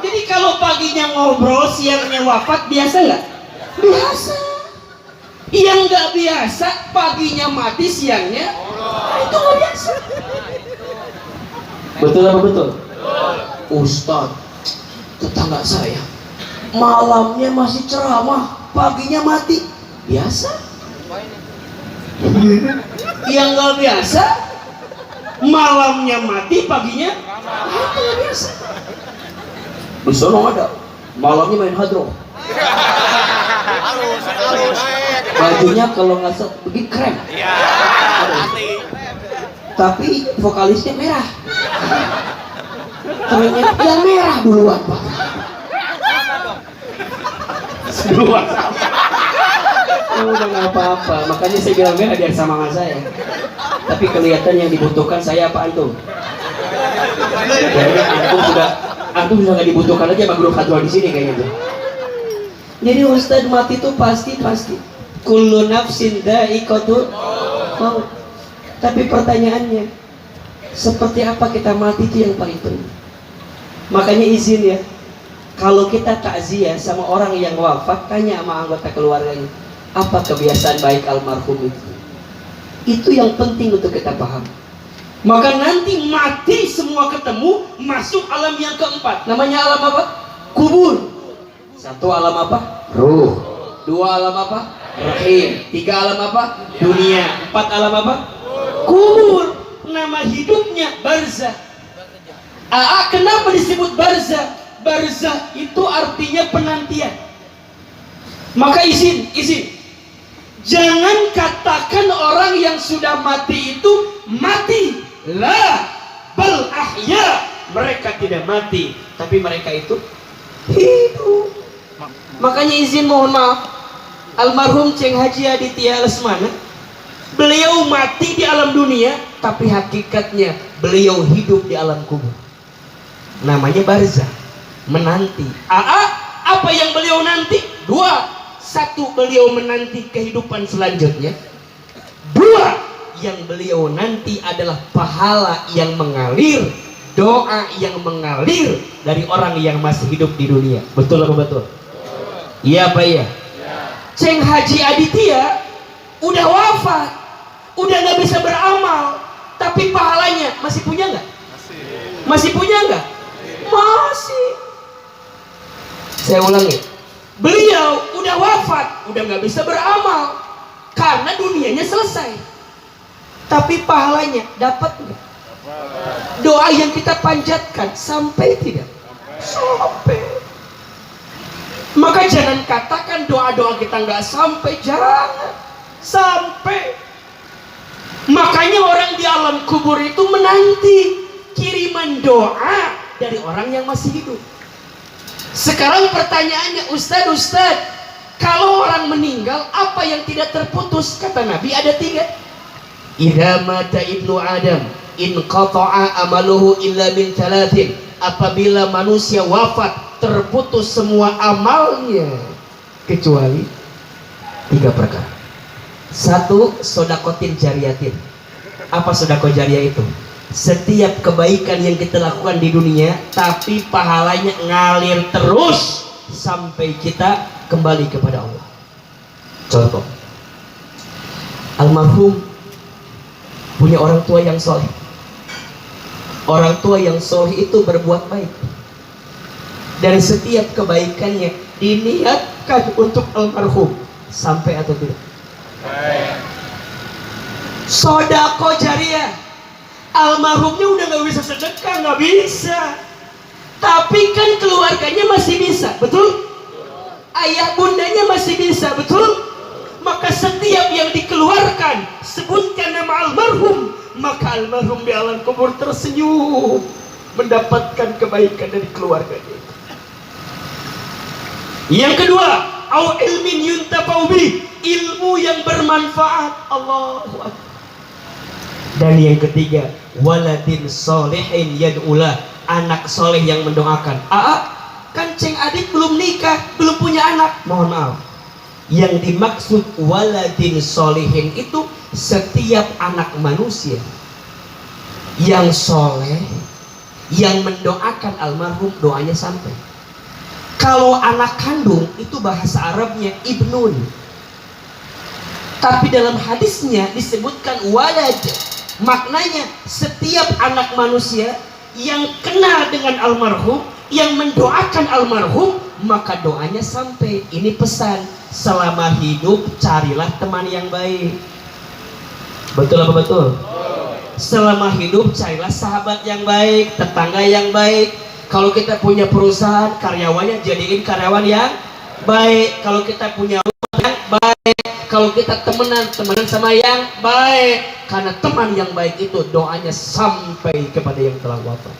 Jadi kalau paginya ngobrol, siangnya wafat, biasa nggak? Biasa. Yang nggak biasa, paginya mati, siangnya itu nggak biasa. Betul apa betul? Ustadz, tetangga saya malamnya masih ceramah, paginya mati. Biasa. Yang nggak biasa, malamnya mati, paginya mati, nggak biasa. Di sana ada malamnya main hadroh. Bajunya kalau nggak begini krem. Tapi vokalisnya merah. Ternyata yang merah duluan, Pak. Duluan sama. Oh, udah nggak apa-apa. Makanya saya bilang merah biar sama sama saya. Tapi kelihatan yang dibutuhkan saya apa antum? Jadi antum sudah nggak dibutuhkan lagi sama guru fatwa di sini kayaknya tuh. Jadi Ustadz, mati itu pasti. Kullu nafsin dha'iqatul maut. Tapi pertanyaannya, seperti apa kita mati itu yang paling penting. Makanya izin ya, kalau kita takziah sama orang yang wafat, tanya sama anggota keluarganya, apa kebiasaan baik almarhum itu. Itu yang penting untuk kita paham. Maka nanti mati semua ketemu, masuk alam yang keempat. Namanya alam apa? Kubur. Satu alam apa? Ruh. Dua alam apa? Rahim. Tiga alam apa? Dunia. Empat alam apa? Kubur. Nama hidupnya barzah. Kenapa disebut barzah? Barzah itu artinya penantian. Maka izin. Jangan katakan orang yang sudah mati itu mati. La bal ahya. Mereka tidak mati, tapi mereka itu hidup. Makanya izin mohon maaf, almarhum Ceng Haji Aditya Lesmana, beliau mati di alam dunia, tapi hakikatnya beliau hidup di alam kubur. Namanya barzah, menanti. Apa yang beliau nanti? Dua. Satu, beliau menanti kehidupan selanjutnya. Dua, yang beliau nanti adalah pahala yang mengalir, doa yang mengalir dari orang yang masih hidup di dunia. Betul apa betul? Iya apa iya? Ceng Haji Aditya udah wafat, udah nggak bisa beramal, tapi pahalanya masih punya nggak? Masih punya nggak? Masih. Saya ulangi, beliau udah wafat, udah nggak bisa beramal karena dunianya selesai, tapi pahalanya dapat nggak? Doa yang kita panjatkan sampai tidak? Sampai. Maka jangan katakan doa-doa kita nggak sampai, jangan sampai. Makanya orang di alam kubur itu menanti kiriman doa dari orang yang masih hidup. Sekarang pertanyaannya, Ustadz, kalau orang meninggal apa yang tidak terputus? Kata Nabi ada tiga. Idza mata ibnu Adam inqata'a amaluhu illa min thalathin. Apabila manusia wafat, terputus semua amalnya kecuali tiga perkara. Satu, sodakotin jariyatin. Apa sodako jariah itu? Setiap kebaikan yang kita lakukan di dunia, tapi pahalanya ngalir terus sampai kita kembali kepada Allah. Contoh, almarhum punya orang tua yang soleh. Orang tua yang soleh itu berbuat baik, dan setiap kebaikannya diniatkan untuk almarhum. Sampai atau tidak? Sodako jariah. Almarhumnya udah gak bisa sedekah, gak bisa, tapi kan keluarganya masih bisa, betul? Ayah bundanya masih bisa, betul? Maka setiap yang dikeluarkan, sebutkan nama almarhum, maka almarhum di alam kubur tersenyum mendapatkan kebaikan dari keluarganya. Yang kedua, au ilmin yuntafa'u bih, ilmu yang bermanfaat. Allahu Akbar. Dan yang ketiga, waladin solehin yad'ulah, anak soleh yang mendoakan. Kan Ceng Adit belum nikah, belum punya anak. Mohon maaf, yang dimaksud waladin solehin itu setiap anak manusia yang soleh, yang mendoakan almarhum, doanya sampai. Kalau anak kandung itu bahasa Arabnya ibnun, tapi dalam hadisnya disebutkan walad. Maknanya setiap anak manusia yang kenal dengan almarhum, yang mendoakan almarhum, maka doanya sampai. Ini pesan, selama hidup carilah teman yang baik. Betul apa betul? Selama hidup carilah sahabat yang baik, tetangga yang baik. Kalau kita punya perusahaan, karyawannya jadiin karyawan yang baik. Kalau kita punya rumah yang baik, kalau kita temenan sama yang baik. Karena teman yang baik itu doanya sampai kepada yang telah wafat.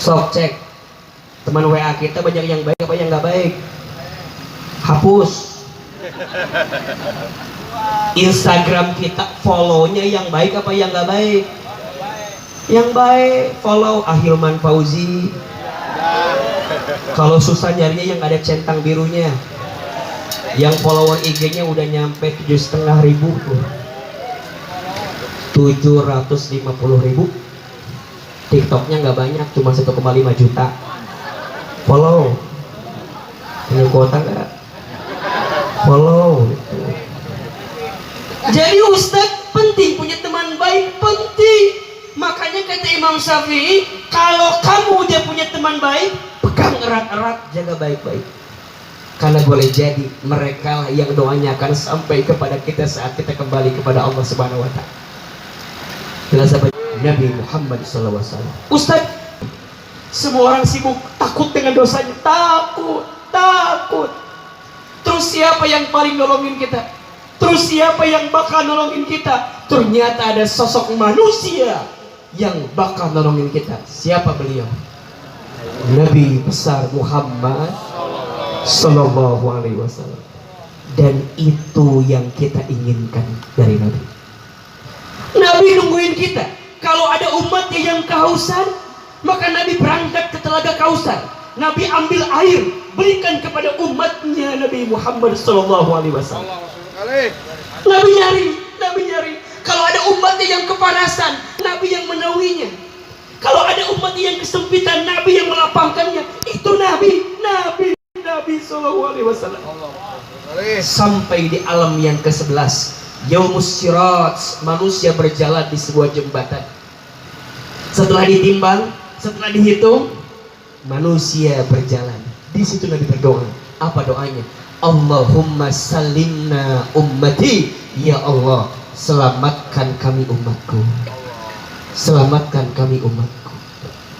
Sok cek teman WA kita banyak yang baik apa yang nggak baik, hapus. Instagram kita follow-nya yang baik apa yang nggak baik? Yang baik follow Ahilman Fauzi. Kalau susah nyarinya yang ada centang birunya. Yang follower IG-nya udah nyampe 7.500 tuh, 750.000. TikToknya nggak banyak, cuma 1,5 juta follow. Punya kuota nggak? Follow gitu. Jadi Ustadz penting punya teman baik, penting. Makanya kata Imam Syafi'i, kalau kamu udah punya teman baik, pegang erat-erat, jaga baik-baik. Karena boleh jadi mereka yang doanya akan sampai kepada kita saat kita kembali kepada Allah Subhanahu wa Ta'ala. Jelas apa? Nabi Muhammad SAW. Ustaz, semua orang sibuk takut dengan dosanya, takut. Terus siapa yang paling nolongin kita? Terus siapa yang bakal nolongin kita? Ternyata ada sosok manusia yang bakal nolongin kita. Siapa beliau? Nabi besar Muhammad Sallallahu Alaihi Wasallam. Dan itu yang kita inginkan dari Nabi. Nabi nungguin kita. Kalau ada umatnya yang kehausan, maka Nabi berangkat ke telaga Kausar. Nabi ambil air, berikan kepada umatnya Nabi Muhammad Sallallahu Alaihi Wasallam. Nabi nyari. Kalau ada umatnya yang kepanasan, Nabi yang menaunginya. Kalau ada umatnya yang kesempitan, Nabi yang melapangkannya. Itu Nabi Sallallahu Alaihi Wasallam. Sampai di alam yang ke-11, Yaumus Sirat, manusia berjalan di sebuah jembatan. Setelah ditimbang, setelah dihitung, manusia berjalan. Di situ Nabi berdoa. Apa doanya? Allahumma salimna ummati. Ya Allah, selamatkan kami umatku. Selamatkan kami umatku.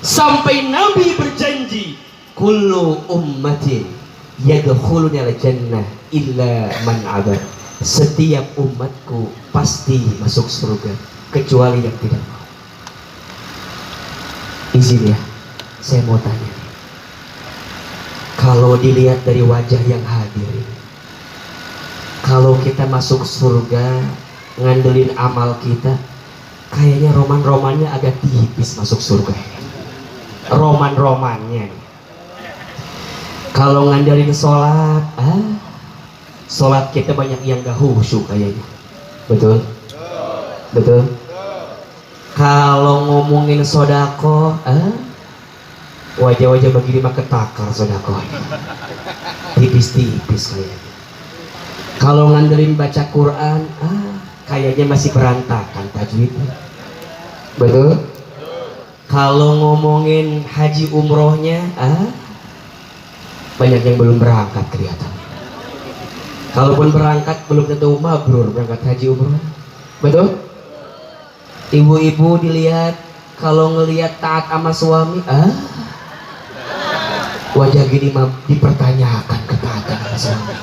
Sampai Nabi berjanji, kullu ummatin yadkhuluna al-jannah illa man abad. Setiap umatku pasti masuk surga kecuali yang tidak mau. Izin ya, saya mau tanya. Kalau dilihat dari wajah yang hadir, kalau kita masuk surga ngandelin amal kita, kayaknya roman-romannya agak tipis masuk surga. Roman-romannya. Kalau ngandelin sholat, sholat kita banyak yang gak khusyuk kayaknya. Betul? Betul? Kalau ngomongin sodako, wajah-wajah begini mah ketakar sodako. Tipis-tipis kayaknya. Kalau ngandelin baca Quran, kayaknya masih berantakan tajwidnya. Betul? Kalau ngomongin haji umrohnya, banyak yang belum berangkat kelihatan. Kalaupun berangkat belum tentu mabrur berangkat haji umroh. Betul? Ibu-ibu dilihat, kalau ngelihat taat sama suami, wajah gini dipertanyakan ketaatan sama suami.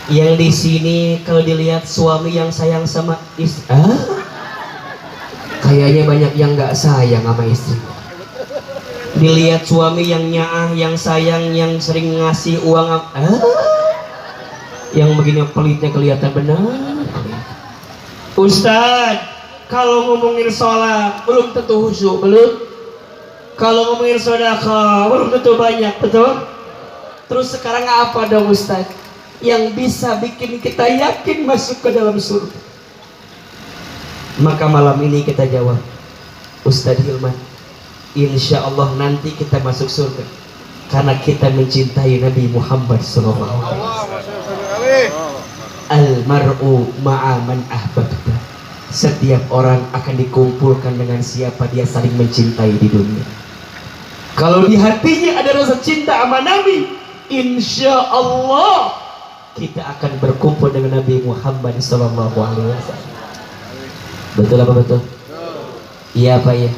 Yang di sini kalau dilihat suami yang sayang sama istri, kayaknya banyak yang nggak sayang sama istri. Dilihat suami yang nyaah, yang sayang, yang sering ngasih uang, yang begini pelitnya kelihatan benar. Ustadz, kalau ngomongin sholat belum tentu khusyuk, belum. Kalau ngomongin sedekah belum tentu banyak, betul. Terus sekarang apa dong Ustadz yang bisa bikin kita yakin masuk ke dalam surga? Maka malam ini kita jawab, Ustadz Hilman, insya Allah nanti kita masuk surga karena kita mencintai Nabi Muhammad SAW. Almar'u ma'a man ahbabta. Setiap orang akan dikumpulkan dengan siapa dia saling mencintai di dunia. Kalau di hatinya ada rasa cinta sama Nabi, insya Allah kita akan berkumpul dengan Nabi Muhammad SAW. Betul apa betul? Iya apa ya?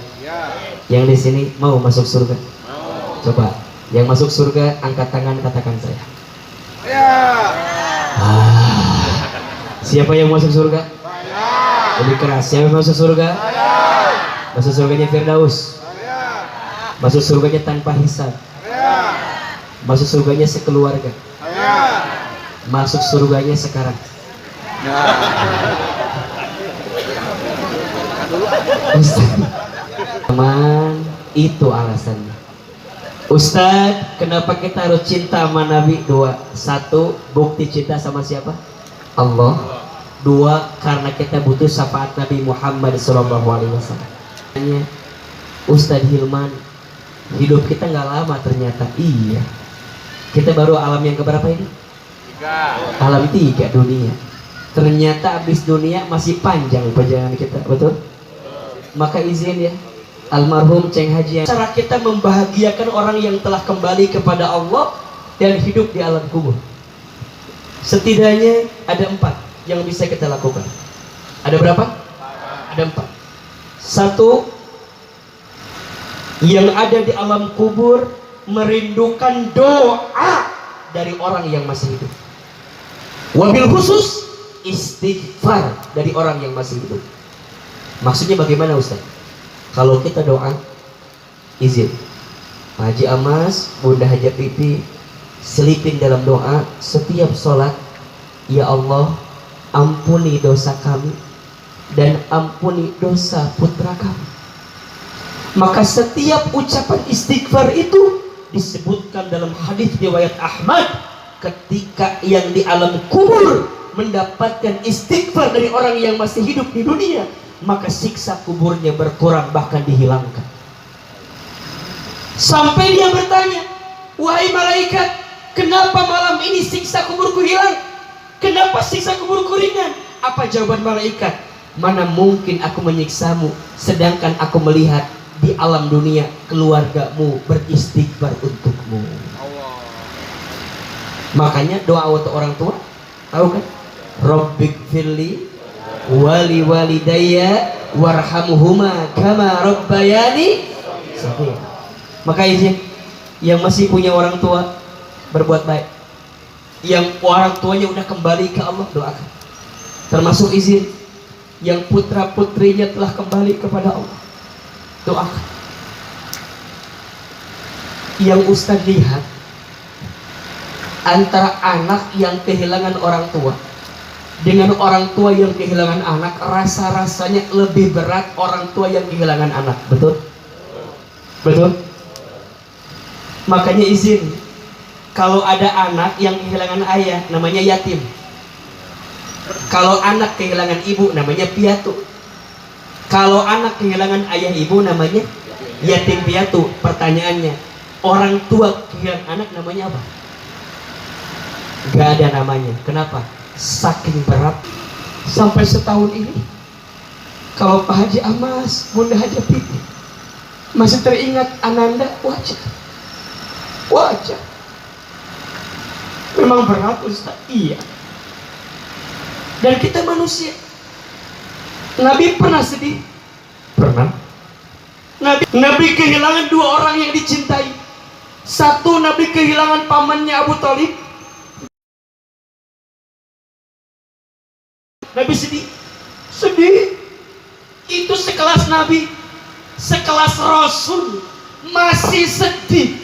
Yang di sini mau masuk surga? Coba, yang masuk surga angkat tangan, katakan saya. Siapa yang masuk surga? Lebih keras. Siapa yang masuk surga? Masuk surganya Firdaus. Masuk surganya tanpa hisab. Masuk surganya sekeluarga. Masuk surganya sekarang. Teman, itu alasannya. Ustadz, kenapa kita harus cinta sama Nabi? Dua. Satu, bukti cinta sama siapa? Allah. Dua, karena kita butuh syafaat Nabi Muhammad SAW. Ustadz Hilman, hidup kita nggak lama ternyata. Iya. Kita baru alam yang keberapa ini? Alam 3 dunia. Ternyata habis dunia masih panjang perjalanan kita, betul? Maka izin ya, almarhum Ceng Haji, cara kita membahagiakan orang yang telah kembali kepada Allah dan hidup di alam kubur. Setidaknya ada 4 yang bisa kita lakukan. Ada berapa? Ada 4. Satu, yang ada di alam kubur merindukan doa dari orang yang masih hidup. Wabil khusus istighfar dari orang yang masih hidup. Maksudnya bagaimana Ustaz? Kalau kita doa, izin Pak Haji Amas, Bunda Haja Pipi selipin dalam doa setiap sholat, ya Allah ampuni dosa kami dan ampuni dosa putra kami. Maka setiap ucapan istighfar itu disebutkan dalam hadis riwayat Ahmad, ketika yang di alam kubur mendapatkan istighfar dari orang yang masih hidup di dunia, maka siksa kuburnya berkurang bahkan dihilangkan. Sampai dia bertanya, wahai malaikat, kenapa malam ini siksa kuburku hilang? Kenapa siksa kuburku ringan? Apa jawaban malaikat? Mana mungkin aku menyiksamu sedangkan aku melihat di alam dunia keluargamu beristighfar untukmu. Makanya doa untuk orang tua, tahu kan? Rabbighfirli wali walidayya warhamhuma kama rabbayani saghira. Maka izin yang masih punya orang tua berbuat baik, yang orang tuanya udah kembali ke Allah, doakan. Termasuk izin yang putra putrinya telah kembali kepada Allah, doakan. Yang Ustaz lihat, antara anak yang kehilangan orang tua dengan orang tua yang kehilangan anak, rasa-rasanya lebih berat orang tua yang kehilangan anak. Betul? Betul? Makanya izin, kalau ada anak yang kehilangan ayah, namanya yatim. Kalau anak kehilangan ibu, namanya piatu. Kalau anak kehilangan ayah ibu, namanya yatim piatu. Pertanyaannya, orang tua kehilangan anak namanya apa? Gak ada namanya. Kenapa? Saking berat. Sampai setahun ini, kalau Pak Haji Amas, Bunda Haja Pipi masih teringat Ananda, wajah memang berat Ustaz. Iya. Dan kita manusia. Nabi pernah sedih? Pernah. Nabi kehilangan 2 orang yang dicintai. Satu, Nabi kehilangan pamannya Abu Thalib. Nabi sedih. Itu sekelas Nabi, sekelas Rasul masih sedih.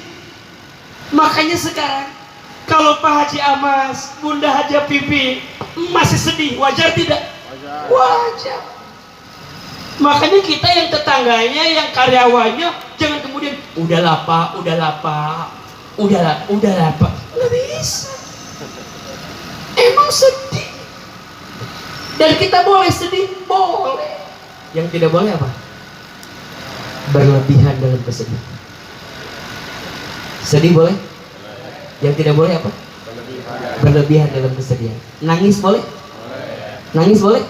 Makanya sekarang kalau Pak Haji Amas, Bunda Haja Pipi masih sedih, wajar tidak? Wajar. Makanya kita yang tetangganya, yang karyawannya, jangan kemudian udahlah Pak, udahlah Pak. Nggak bisa. Emang sedih. Dan kita boleh sedih, boleh. Yang tidak boleh apa? Berlebihan dalam kesedihan. Sedih boleh? Yang tidak boleh apa? Berlebihan dalam kesedihan. Nangis boleh? Nangis boleh?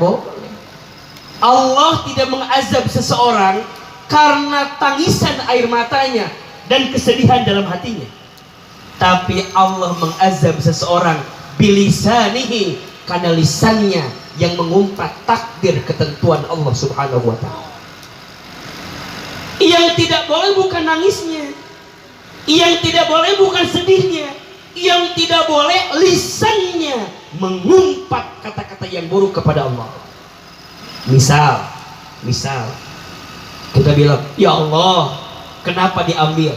Boleh. Allah tidak mengazab seseorang karena tangisan air matanya dan kesedihan dalam hatinya, tapi Allah mengazab seseorang bilisanihi, karena lisannya yang mengumpat takdir ketentuan Allah Subhanahu wa ta'ala. Yang tidak boleh bukan nangisnya, yang tidak boleh bukan sedihnya, yang tidak boleh lisannya mengumpat kata-kata yang buruk kepada Allah. Misal kita bilang, ya Allah, kenapa diambil?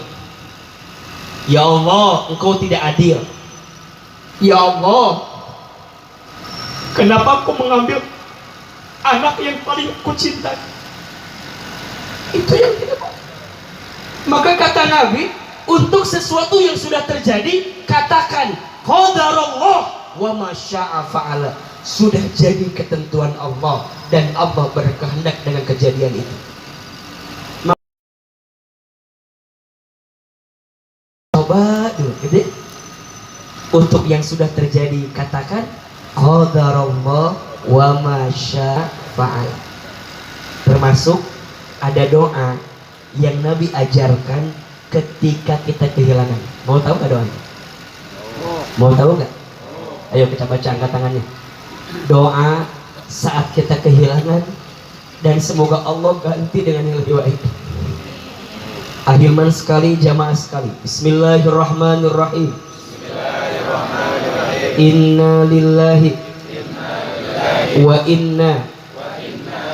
Ya Allah, engkau tidak adil. Ya Allah, kenapa aku mengambil anak yang paling aku cintai? Itu yang tidak boleh. Maka kata Nabi, untuk sesuatu yang sudah terjadi, katakan qadarullah wa ma syaa fa'ala. Sudah jadi ketentuan Allah dan Allah berkehendak dengan kejadian itu. Coba dulu, gitu. Untuk yang sudah terjadi, katakan qadarullah wa ma syaa fa'ala. Termasuk ada doa yang Nabi ajarkan ketika kita kehilangan. Mau tahu nggak doanya? Mau tahu nggak? Ayo kita baca, angkat tangannya. Doa saat kita kehilangan dan semoga Allah ganti dengan yang lebih baik. Ahilman sekali, jamaah sekali. Bismillahirrahmanirrahim. Inna lillahi wa inna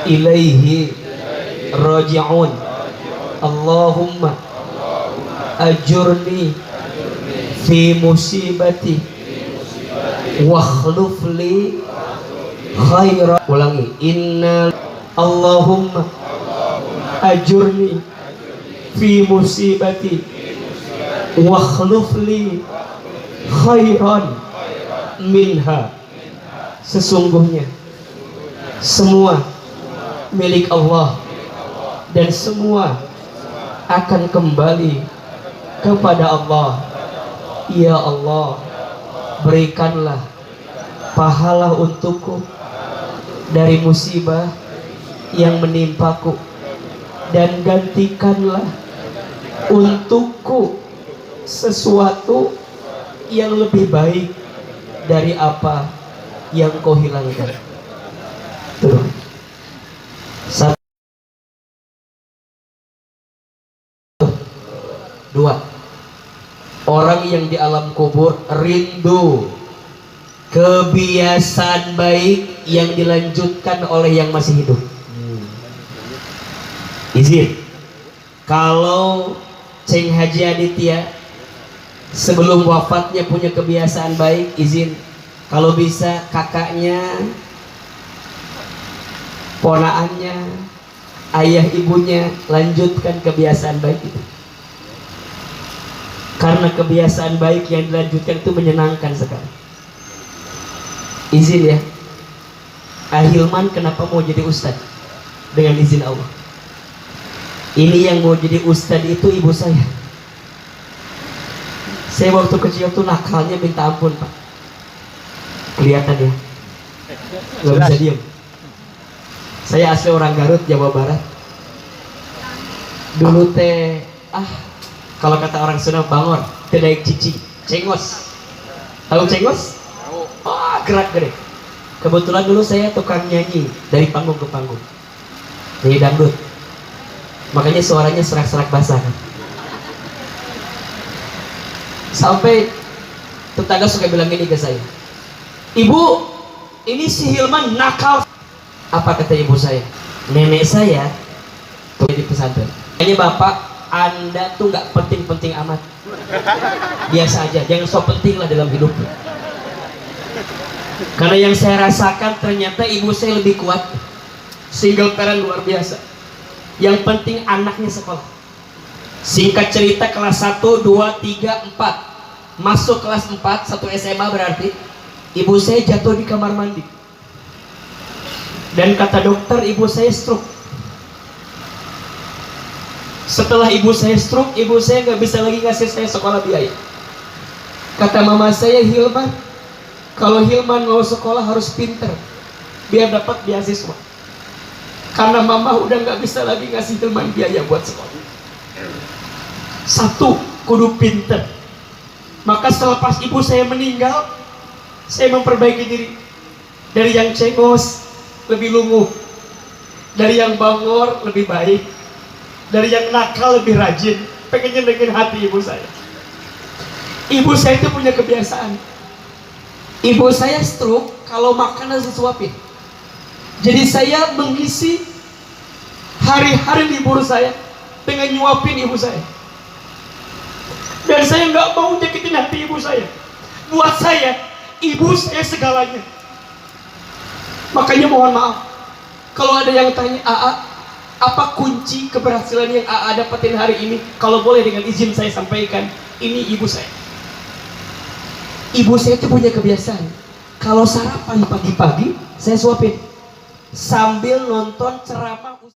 ilaihi raji'un. Allahumma ajurni fi musibati wa akhlufli khairan. Ulangi, inna Allahumma ajurni fi musibati wa akhlufli khairan minha. Sesungguhnya semua milik Allah dan semua akan kembali kepada Allah. Ya Allah, berikanlah pahala untukku dari musibah yang menimpaku, dan gantikanlah untukku sesuatu yang lebih baik dari apa yang kau hilangkan. Tuh. Satu, dua. Orang yang di alam kubur rindu kebiasaan baik yang dilanjutkan oleh yang masih hidup. Izin, kalau Ceng Haji Aditya sebelum wafatnya punya kebiasaan baik, izin kalau bisa kakaknya, ponaannya, ayah ibunya lanjutkan kebiasaan baik itu. Karena kebiasaan baik yang dilanjutkan itu menyenangkan sekali. Izin ya, Ahilman kenapa mau jadi ustadz? Dengan izin Allah. Ini yang mau jadi ustadz itu ibu saya. Saya waktu kecil tuh nakalnya minta ampun, Pak. Kelihatan ya, gak bisa diem. Saya asli orang Garut, Jawa Barat. Dulu teh, kalau kata orang Sunda, bangor, tidak cici, cengos. Tahu cengos? Gerak gede. Kebetulan dulu saya tukang nyanyi dari panggung ke panggung, nyanyi dangdut. Makanya suaranya serak-serak basah kan. Sampai tetangga suka bilang gini ke saya, ibu, ini si Hilman nakal. Apa kata ibu saya? Nenek saya tuh di pesantren. Ini bapak, Anda tuh nggak penting-penting amat, biasa aja, jangan so penting lah dalam hidup. Karena yang saya rasakan ternyata ibu saya lebih kuat, single parent luar biasa. Yang penting anaknya sekolah. Singkat cerita, kelas 1, 2, 3, 4 masuk kelas 4, 1 SMA berarti ibu saya jatuh di kamar mandi. Dan kata dokter, ibu saya stroke. Setelah ibu saya stroke, ibu saya nggak bisa lagi ngasih saya sekolah biaya. Kata mama saya, Hilman, kalau Hilman mau sekolah harus pinter biar dapat beasiswa. Karena mama udah nggak bisa lagi ngasih teman biaya buat sekolah. Satu, kudu pinter. Maka selepas ibu saya meninggal, saya memperbaiki diri. Dari yang cengos lebih lunguh, dari yang bangor lebih baik, dari yang nakal lebih rajin. Pengen nyenengin hati ibu saya. Ibu saya itu punya kebiasaan, ibu saya stroke kalau makan harus disuapin. Jadi saya mengisi hari-hari libur saya dengan nyuapin ibu saya. Dan saya nggak mau nyakitin hati ibu saya. Buat saya, ibu saya segalanya. Makanya mohon maaf, kalau ada yang tanya, "Aa, apa kunci keberhasilan yang Aa dapetin hari ini?" Kalau boleh dengan izin saya sampaikan, ini ibu saya. Ibu saya itu punya kebiasaan, kalau sarapan pagi-pagi, saya suapin. Sambil nonton ceramah